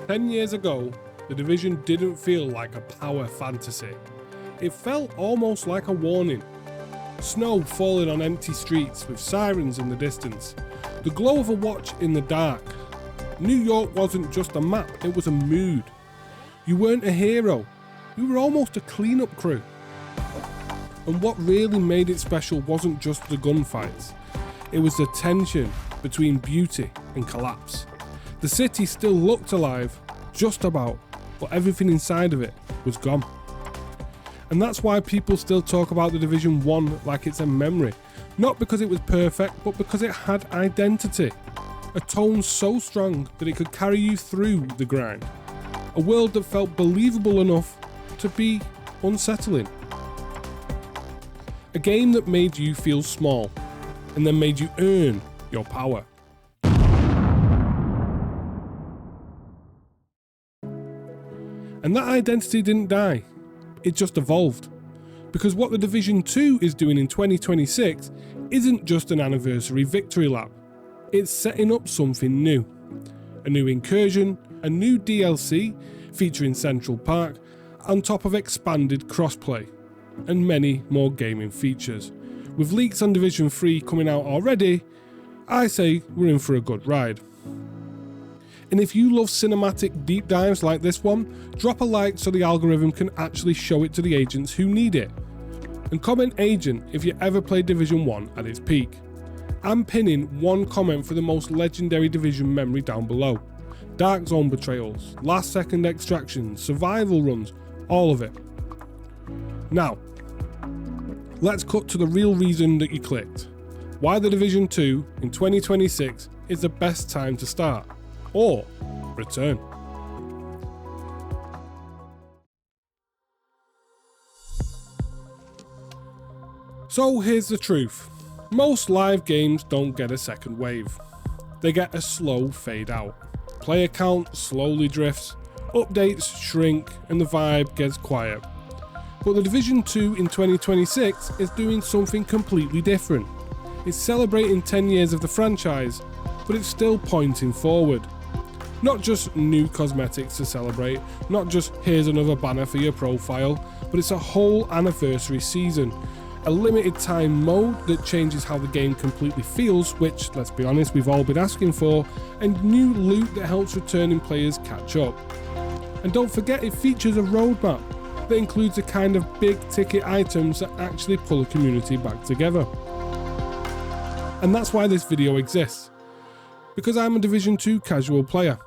10 years ago, The Division didn't feel like a power fantasy. It felt almost like a warning. Snow falling on empty streets with sirens in the distance. The glow of a watch in the dark. New York wasn't just a map, it was a mood. You weren't a hero, you were almost a cleanup crew. And what really made it special wasn't just the gunfights. It was the tension between beauty and collapse. The city still looked alive, just about, but everything inside of it was gone. And that's why people still talk about The Division 1 like it's a memory. Not because it was perfect, but because it had identity. A tone so strong that it could carry you through the grind. A world that felt believable enough to be unsettling. A game that made you feel small, and then made you earn your power. And that identity didn't die, it just evolved. Because what The Division 2 is doing in 2026 isn't just an anniversary victory lap. It's setting up something new. A new Incursion, a new DLC featuring Central Park, on top of expanded crossplay, and many more gaming features. With leaks on Division 3 coming out already, I say we're in for a good ride. And if you love cinematic deep dives like this one, drop a like so the algorithm can actually show it to the agents who need it. And comment agent if you ever played Division 1 at its peak. I'm pinning one comment for the most legendary Division memory down below. Dark Zone betrayals, last second extractions, survival runs, all of it. Now, let's cut to the real reason that you clicked. Why The Division 2 in 2026 is the best time to start, or return. So here's the truth. Most live games don't get a second wave. They get a slow fade out. Player count slowly drifts, updates shrink, and the vibe gets quiet. But The Division 2 in 2026 is doing something completely different. It's celebrating 10 years of the franchise, but it's still pointing forward. Not just new cosmetics to celebrate, not just here's another banner for your profile, but it's a whole anniversary season. A limited time mode that changes how the game completely feels, which, let's be honest, we've all been asking for, and new loot that helps returning players catch up. And don't forget, it features a roadmap that includes the kind of big ticket items that actually pull a community back together. And that's why this video exists. Because I'm a Division 2 casual player.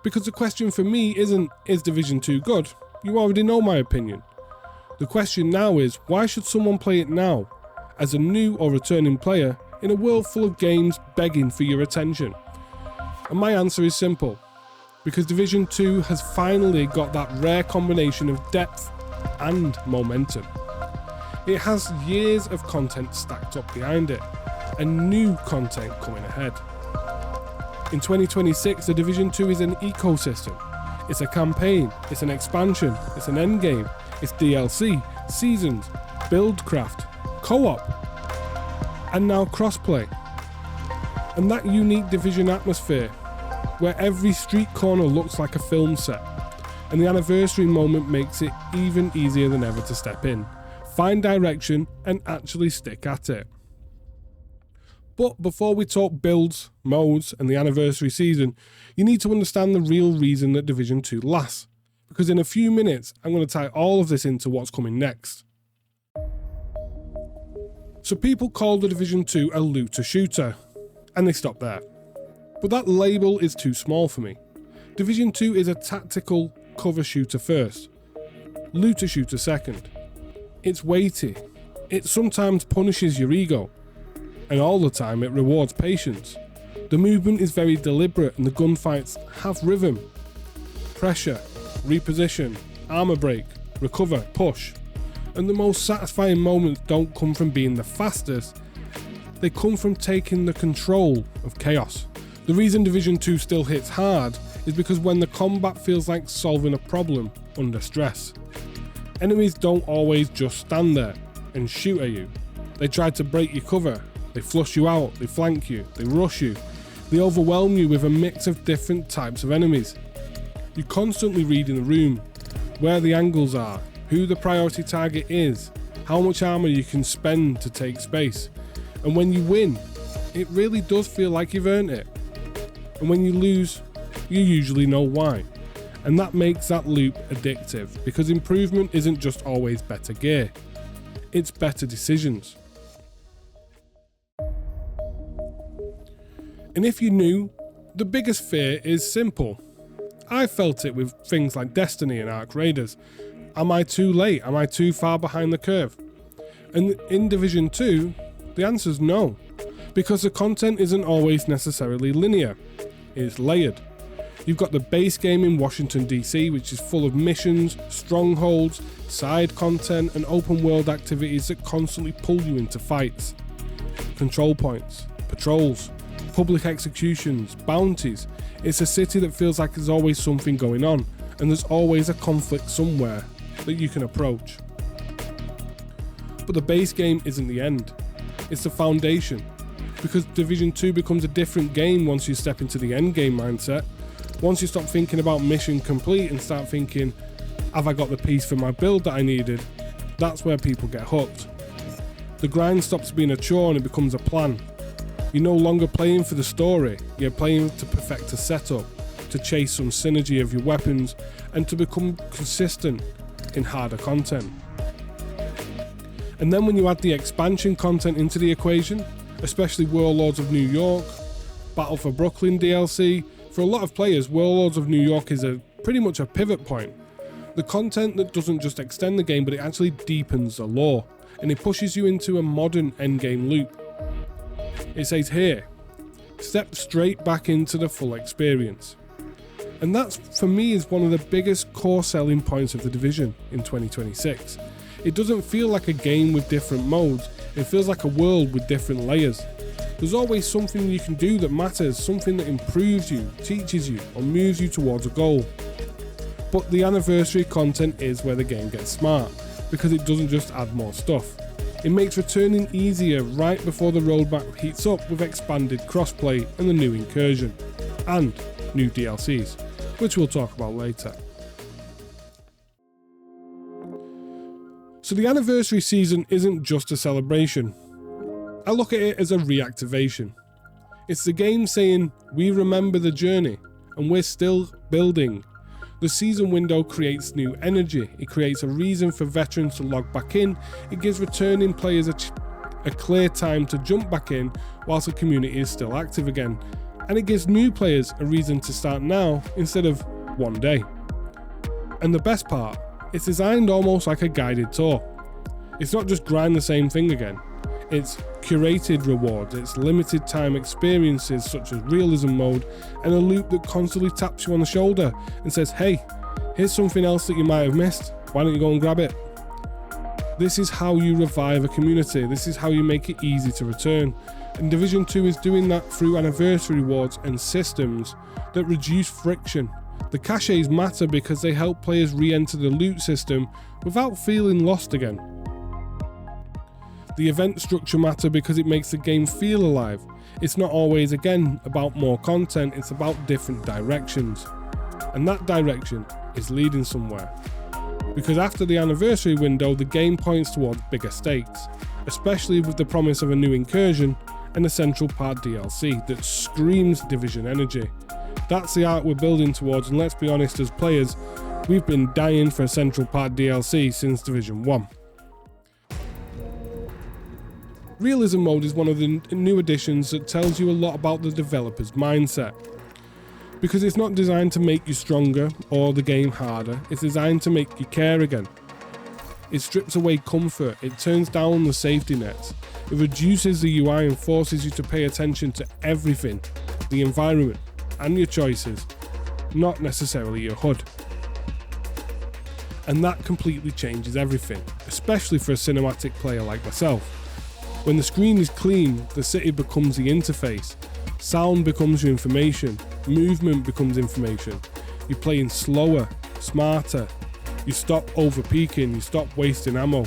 Because the question for me isn't, is Division 2 good? You already know my opinion. The question now is, why should someone play it now, as a new or returning player, in a world full of games begging for your attention? And my answer is simple. Because Division 2 has finally got that rare combination of depth and momentum. It has years of content stacked up behind it, and new content coming ahead. In 2026, The Division 2 is an ecosystem. It's a campaign, it's an expansion, it's an endgame, it's DLC, seasons, buildcraft, co-op, and now crossplay. And that unique Division atmosphere, where every street corner looks like a film set, and the anniversary moment makes it even easier than ever to step in, find direction, and actually stick at it. But before we talk builds, modes, and the anniversary season, you need to understand the real reason that Division 2 lasts. Because in a few minutes, I'm going to tie all of this into what's coming next. So people call The Division 2 a looter shooter, and they stop there. But that label is too small for me. Division 2 is a tactical cover shooter first, looter shooter second. It's weighty, it sometimes punishes your ego, and all the time it rewards patience. The movement is very deliberate and the gunfights have rhythm. Pressure, reposition, armor break, recover, push. And the most satisfying moments don't come from being the fastest, they come from taking the control of chaos. The reason Division 2 still hits hard is because when the combat feels like solving a problem under stress. Enemies don't always just stand there and shoot at you. They try to break your cover, they flush you out, they flank you, they rush you, they overwhelm you with a mix of different types of enemies. You're constantly reading the room, where the angles are, who the priority target is, how much armor you can spend to take space. And when you win, it really does feel like you've earned it. And when you lose, you usually know why. And that makes that loop addictive, because improvement isn't just always better gear, it's better decisions. And if you knew, the biggest fear is simple. I felt it with things like Destiny and Arc Raiders. Am I too late? Am I too far behind the curve? And in Division 2, the answer is no, because the content isn't always necessarily linear, it's layered. You've got the base game in Washington DC, which is full of missions, strongholds, side content and open world activities that constantly pull you into fights. Control points, patrols, public executions, bounties. It's a city that feels like there's always something going on, and there's always a conflict somewhere that you can approach. But the base game isn't the end, it's the foundation, because Division 2 becomes a different game once you step into the end game mindset. Once you stop thinking about mission complete and start thinking, have I got the piece for my build that I needed? That's where people get hooked. The grind stops being a chore and it becomes a plan. You're no longer playing for the story, you're playing to perfect a setup, to chase some synergy of your weapons, and to become consistent in harder content. And then when you add the expansion content into the equation, especially Warlords of New York, Battle for Brooklyn DLC, for a lot of players, Warlords of New York is pretty much a pivot point. The content that doesn't just extend the game, but it actually deepens the lore, and it pushes you into a modern endgame loop. It says here, step straight back into the full experience. And that, for me, is one of the biggest core selling points of the Division in 2026. It doesn't feel like a game with different modes, it feels like a world with different layers. There's always something you can do that matters, something that improves you, teaches you, or moves you towards a goal. But the anniversary content is where the game gets smart, because it doesn't just add more stuff. It makes returning easier right before the roadmap heats up with expanded crossplay and the new Incursion, and new DLCs, which we'll talk about later. So the anniversary season isn't just a celebration. I look at it as a reactivation. It's the game saying, we remember the journey, and we're still building. The season window creates new energy, it creates a reason for veterans to log back in, it gives returning players a clear time to jump back in whilst the community is still active again, and it gives new players a reason to start now instead of one day. And the best part, it's designed almost like a guided tour. It's not just grind the same thing again. It's curated rewards, it's limited time experiences such as Realism Mode, and a loop that constantly taps you on the shoulder and says, hey, here's something else that you might have missed, why don't you go and grab it? This is how you revive a community, this is how you make it easy to return. And Division 2 is doing that through anniversary rewards and systems that reduce friction. The caches matter because they help players re-enter the loot system without feeling lost again. The event structure matter because it makes the game feel alive. It's not always, again, about more content, it's about different directions. And that direction is leading somewhere. Because after the anniversary window, the game points towards bigger stakes, especially with the promise of a new Incursion and a Central Part DLC that screams Division energy. That's the art we're building towards, and let's be honest, as players, we've been dying for a Central Part DLC since Division 1. Realism Mode is one of the new additions that tells you a lot about the developer's mindset. Because it's not designed to make you stronger or the game harder, it's designed to make you care again. It strips away comfort, it turns down the safety nets, it reduces the UI and forces you to pay attention to everything, the environment and your choices, not necessarily your HUD. And that completely changes everything, especially for a cinematic player like myself. When the screen is clean, the city becomes the interface, sound becomes your information, movement becomes information, you're playing slower, smarter, you stop over peaking, you stop wasting ammo.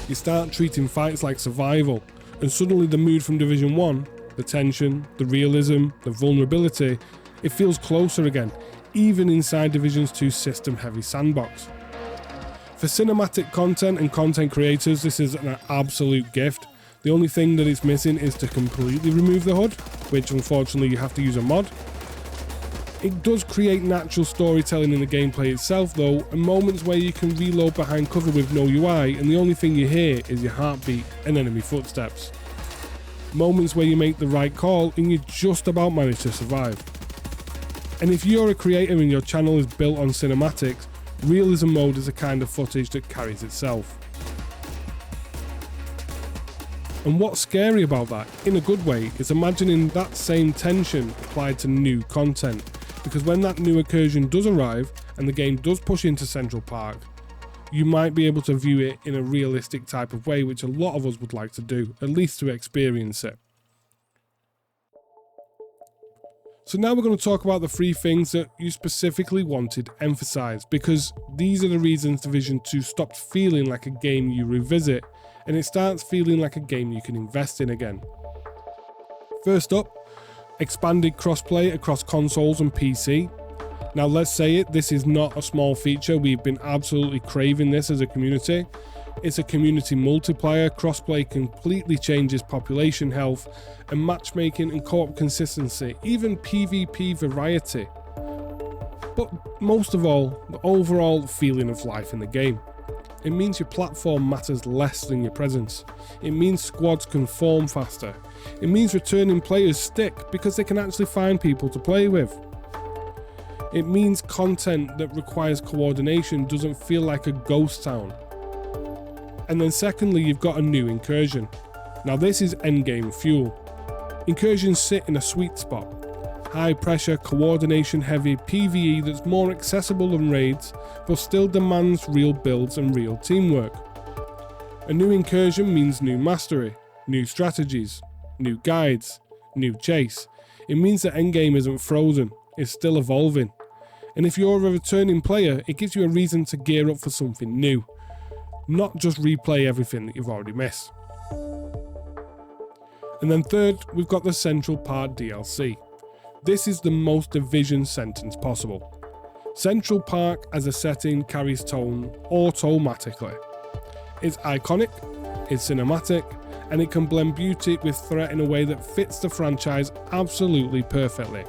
You start treating fights like survival, and suddenly the mood from Division 1, the tension, the realism, the vulnerability, It feels closer again, even inside Division's 2 system-heavy sandbox. For cinematic content and content creators, this is an absolute gift. The only thing that it's missing is to completely remove the HUD, which unfortunately you have to use a mod. It does create natural storytelling in the gameplay itself though, and moments where you can reload behind cover with no UI and the only thing you hear is your heartbeat and enemy footsteps. Moments where you make the right call and you just about manage to survive. And if you're a creator and your channel is built on cinematics, Realism Mode is a kind of footage that carries itself. And what's scary about that, in a good way, is imagining that same tension applied to new content. Because when that new Incursion does arrive, and the game does push into Central Park, you might be able to view it in a realistic type of way, which a lot of us would like to do, at least to experience it. So now we're going to talk about the 3 things that you specifically wanted emphasised, because these are the reasons Division 2 stopped feeling like a game you revisit, and it starts feeling like a game you can invest in again. First up, expanded crossplay across consoles and PC. Now let's say it, this is not a small feature, we've been absolutely craving this as a community. It's a community multiplier, crossplay completely changes population health and matchmaking and co-op consistency, even PvP variety. But most of all, the overall feeling of life in the game. It means your platform matters less than your presence. It means squads can form faster. It means returning players stick because they can actually find people to play with. It means content that requires coordination doesn't feel like a ghost town. And then secondly, you've got a new Incursion. Now this is endgame fuel. Incursions sit in a sweet spot. High pressure, coordination heavy PvE that's more accessible than raids, but still demands real builds and real teamwork. A new Incursion means new mastery, new strategies, new guides, new chase. It means that endgame isn't frozen, it's still evolving. And if you're a returning player, it gives you a reason to gear up for something new, not just replay everything that you've already missed. And then third, we've got the Central Park DLC. This is the most Division sentence possible. Central Park as a setting carries tone automatically. It's iconic, it's cinematic, and it can blend beauty with threat in a way that fits the franchise absolutely perfectly.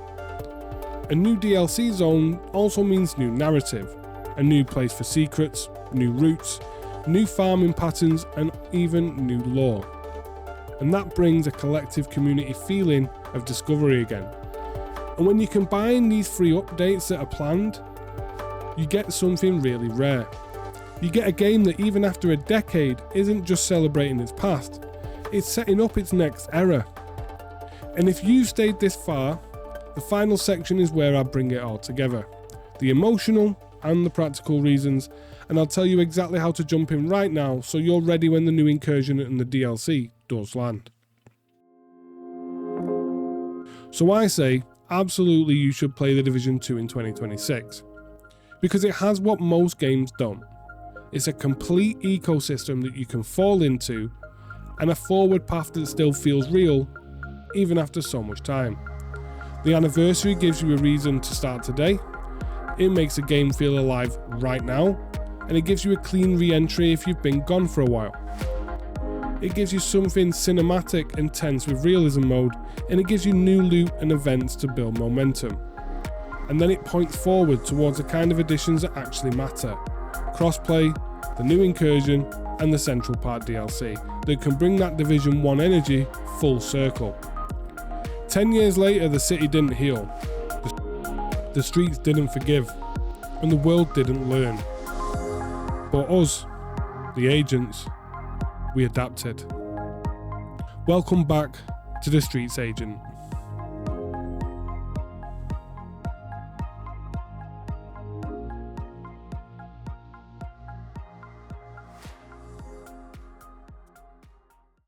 A new DLC zone also means new narrative, a new place for secrets, new routes, new farming patterns, and even new lore. And that brings a collective community feeling of discovery again. And when you combine these 3 updates that are planned, you get something really rare. You get a game that even after a decade isn't just celebrating its past, it's setting up its next era. And if you've stayed this far, the final section is where I bring it all together. The emotional and the practical reasons, and I'll tell you exactly how to jump in right now so you're ready when the new Incursion and the DLC does land. So I say, absolutely you should play The Division 2 in 2026, because it has what most games don't. It's a complete ecosystem that you can fall into, and a forward path that still feels real, even after so much time. The anniversary gives you a reason to start today, it makes a game feel alive right now, and it gives you a clean re-entry if you've been gone for a while. It gives you something cinematic and tense with Realism Mode, and it gives you new loot and events to build momentum. And then it points forward towards the kind of additions that actually matter. Crossplay, the new Incursion, and the Central Park DLC that can bring that Division 1 energy full circle. 10 years later, the city didn't heal, the streets didn't forgive, and the world didn't learn. But us, the agents, we adapted. Welcome back to The Streets Agent.